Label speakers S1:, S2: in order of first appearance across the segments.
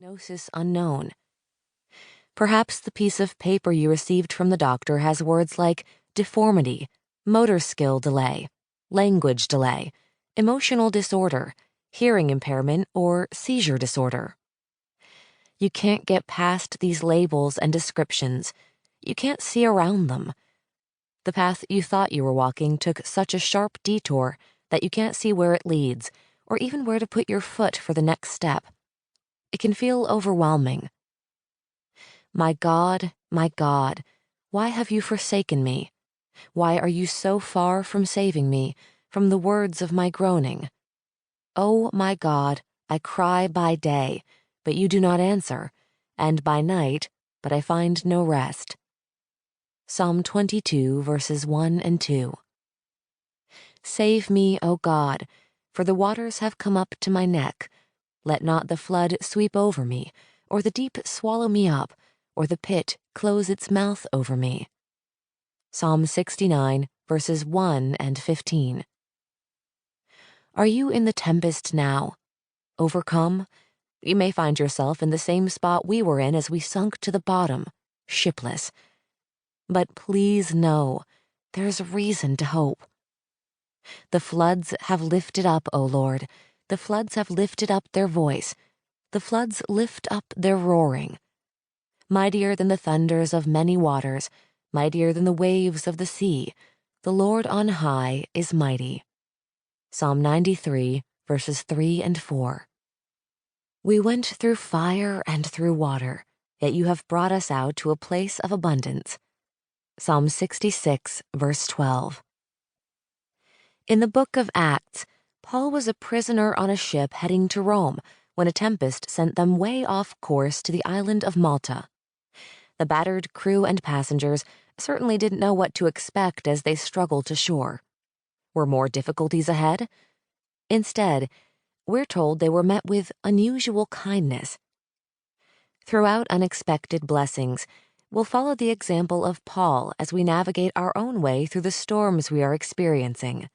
S1: diagnosis unknown. Perhaps the piece of paper you received from the doctor has words like deformity, motor skill delay, language delay, emotional disorder, hearing impairment, or seizure disorder. You can't get past these labels and descriptions. You can't see around them. The path you thought you were walking took such a sharp detour that you can't see where it leads, or even where to put your foot for the next step. It can feel overwhelming. My God, why have you forsaken me? Why are you so far from saving me from the words of my groaning? Oh, my God, I cry by day, but you do not answer, and by night, but I find no rest. Psalm 22, verses 1 and 2. Save me, O God, for the waters have come up to my neck. Let not the flood sweep over me, or the deep swallow me up, or the pit close its mouth over me. Psalm 69, verses 1 and 15. Are you in the tempest now? Overcome? You may find yourself in the same spot we were in as we sunk to the bottom, shipless. But please know, there's reason to hope. The floods have lifted up, O Lord. The floods have lifted up their voice. The floods lift up their roaring. Mightier than the thunders of many waters, mightier than the waves of the sea, the Lord on high is mighty. Psalm 93, verses 3 and 4. We went through fire and through water, yet you have brought us out to a place of abundance. Psalm 66, verse 12. In the book of Acts, Paul was a prisoner on a ship heading to Rome when a tempest sent them way off course to the island of Malta. The battered crew and passengers certainly didn't know what to expect as they struggled to shore. Were more difficulties ahead? Instead, we're told they were met with unusual kindness. Throughout unexpected blessings, we'll follow the example of Paul as we navigate our own way through the storms we are experiencing.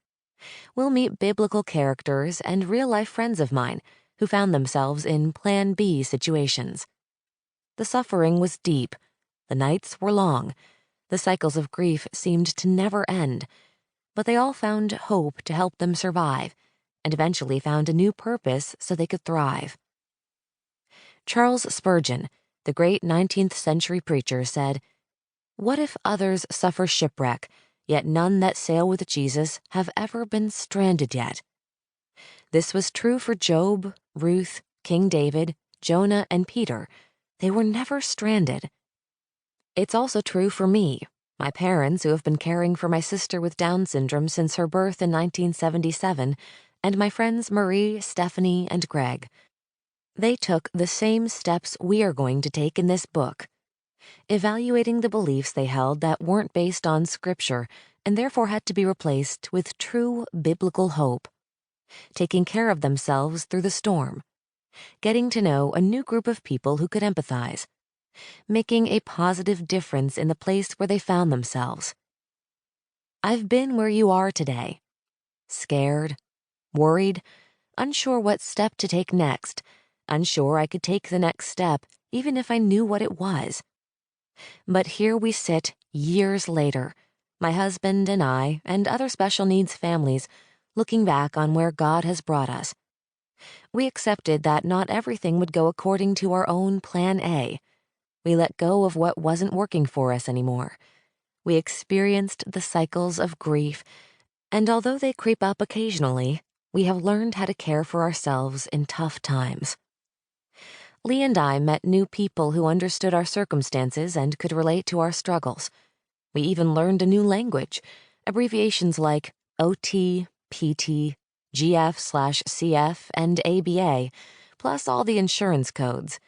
S1: We'll meet biblical characters and real-life friends of mine who found themselves in Plan B situations. The suffering was deep. The nights were long. The cycles of grief seemed to never end. But they all found hope to help them survive, and eventually found a new purpose so they could thrive. Charles Spurgeon, the great 19th century preacher, said, "What if others suffer shipwreck, yet none that sail with Jesus have ever been stranded yet?" This was true for Job, Ruth, King David, Jonah, and Peter. They were never stranded. It's also true for me, my parents who have been caring for my sister with Down syndrome since her birth in 1977, and my friends Marie, Stephanie, and Greg. They took the same steps we are going to take in this book, evaluating the beliefs they held that weren't based on Scripture and therefore had to be replaced with true biblical hope, taking care of themselves through the storm, getting to know a new group of people who could empathize, making a positive difference in the place where they found themselves. I've been where you are today, scared, worried, unsure what step to take next, unsure I could take the next step even if I knew what it was. But here we sit years later, my husband and I and other special needs families looking back on where God has brought us. We accepted that not everything would go according to our own Plan A. We let go of what wasn't working for us anymore. We experienced the cycles of grief, and although they creep up occasionally, we have learned how to care for ourselves in tough times. Lee and I met new people who understood our circumstances and could relate to our struggles. We even learned a new language, abbreviations like OT, PT, GF/CF, and ABA, plus all the insurance codes.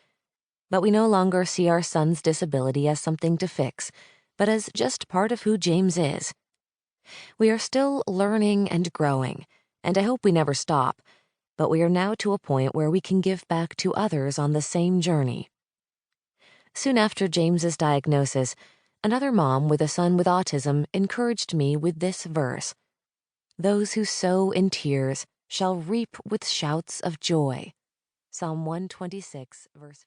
S1: But we no longer see our son's disability as something to fix, but as just part of who James is. We are still learning and growing, and I hope we never stop, but we are now to a point where we can give back to others on the same journey. Soon after James's diagnosis, another mom with a son with autism encouraged me with this verse: "Those who sow in tears shall reap with shouts of joy." Psalm 126, verse 5.